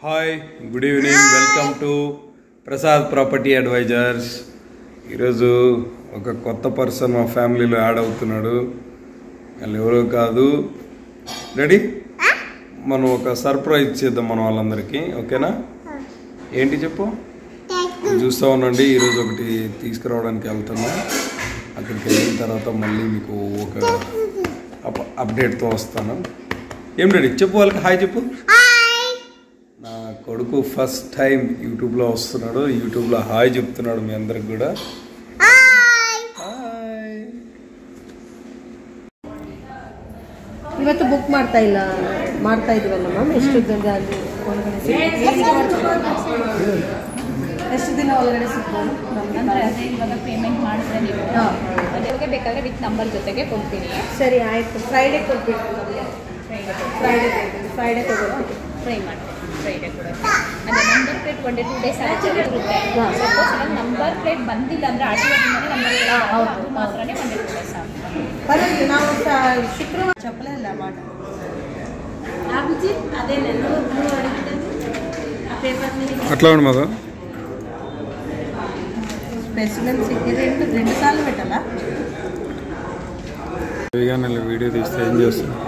Hi, good evening. Welcome to Prasad property advisors. ఈరోజు ఒక కొత్త పర్సన్ మా ఫ్యామిలీలో యాడ్ అవుతున్నాడు. వాళ్ళు ఎవరో కాదు. రెడీ? మనం ఒక సర్ప్రైజ్ చేద్దాం మన వాళ్ళందరికీ. ఓకేనా? ఏంటి చెప్పు. చూస్తూ ఉండండి. ఈరోజు ఒకటి తీసుకురావడానికి వెళ్తున్నాం. అక్కడికి వెళ్ళిన తర్వాత మళ్ళీ మీకు ఒక అప్డేట్తో వస్తాను. ఏం రెడీ? చెప్పు వాళ్ళకి హాయ్ చెప్పు. నా కొడుకు ఫస్ట్ టైం యూట్యూబ్లో వస్తున్నాడు. యూట్యూబ్లో హాయ్ చెప్తున్నాడు మీ అందరికి కూడా. ಇವತ್ತು ಬುಕ್ ಮಾಡ್ತಾ ಇದ್ವಲ್ಲಮ್ಮ. ಎಷ್ಟು ದಿನ ಒಳಗಡೆ ಸಿಗ್ಬೋದು? ಅಂದರೆ ಅದೇ ಇವಾಗ ಪೇಮೆಂಟ್ ಮಾಡಿದ್ರೆ ನೀವು ಅದೇ ಬೇಕಾದರೆ ವಿತ್ ನಂಬರ್ ಜೊತೆಗೆ ಕೊಡ್ತೀನಿ. ಸರಿ ಆಯಿತು. ಫ್ರೈಡೇ ಕೊಟ್ಬಿಟ್ಟು ಫ್ರೈಡೇ ತಗೊಳ್ತೀನಿ. ಫ್ರೈ ಮಾಡ್ತೀನಿ. ಫ್ರೈಡೇ ಕೊಡೋದು ಅದೇ ನಂಬರ್ ಪ್ಲೇಟ್ 1 2 ಡೇಸ್ ಆಗುತ್ತೆ. ಸಪೋಸ್ ಅಲ್ಲ ನಂಬರ್ ಪ್ಲೇಟ್ ಬಂದಿಲ್ಲ ಅಂದರೆ ಆಟೋಮೆಟಿಕ್ ನಂಬರ್ ಅದು ಮಾತ್ರನೇ 1 2 ಡೇಸ್ ಆಗುತ್ತೆ. పర్లేదు. ನಾವು శుక్రవారం చెప్పలేదు అన్నమాట. అదే నేను అట్లా ఉండి మాకు స్పెసిమెన్స్ రెండు సార్లు పెట్టాలా? వీడియో తీస్తే ఏం చేస్తున్నాం?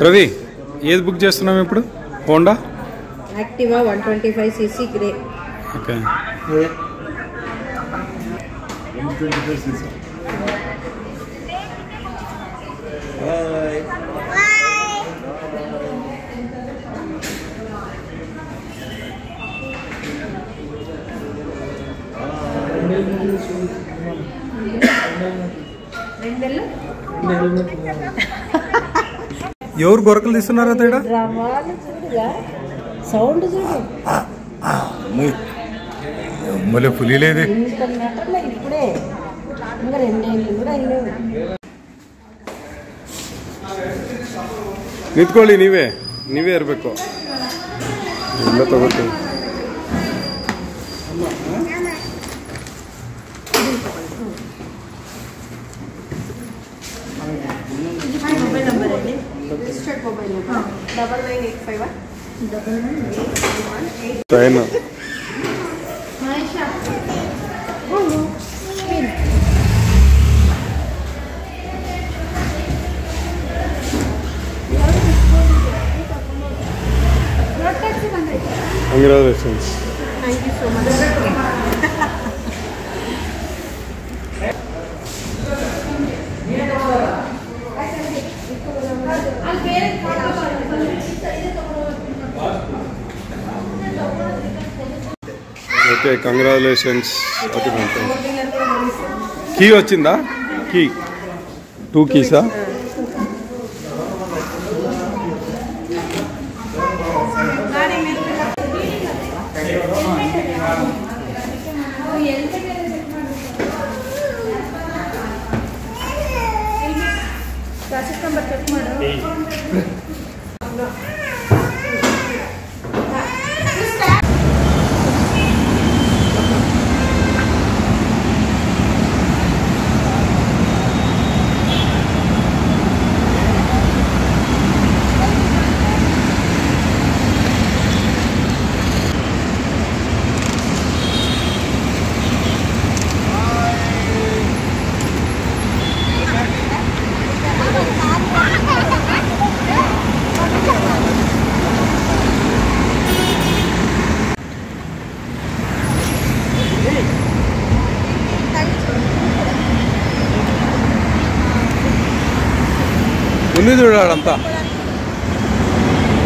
రవి, ఏది బుక్ చేస్తున్నాం ఇప్పుడు? Honda Activa 125cc grey. Okay. 125cc. ఎవరు గొరకలు తీస్తున్నారా? తేడా సౌండ్ చూడు. మళ్ళీ పులి లేదు. ఇప్పుడే ఇంకా 2 ఏళ్ళు కూడా అయినాయి. ನಿಂತ್ಕೊಳ್ಳಿ. ನೀವೇ ಇರಬೇಕು. ಎಲ್ಲ ತಗೋತೀನಿ. ಮೊಬೈಲ್ ನಂಬರ್ ಹೇಳಿ. ರಿಜಿಸ್ಟರ್ಡ್ ಮೊಬೈಲ್ ನಂಬರ್ 9985 ట్రైన్ congratulations. Thank you so much. Okay, congratulations. Key వచ్చిందా? కీ 2 కీసా? ನಂಬರ್ ಚೆಕ್ ಮಾಡು. ముందు చూడాలంతా.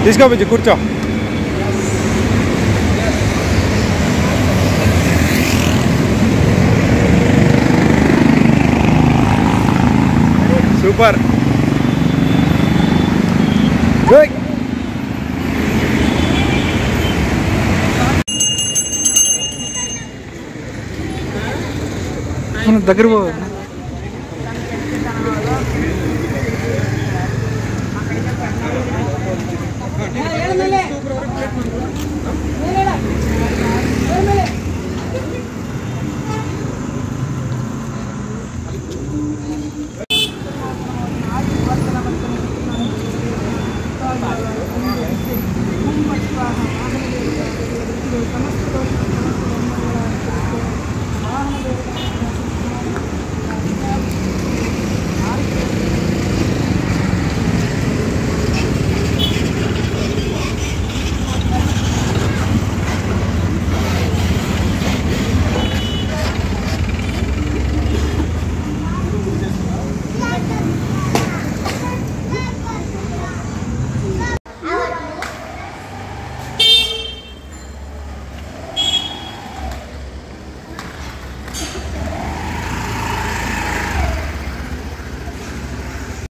తీసుకోవచ్చు, కూర్చో. సూపర్. దగ్గర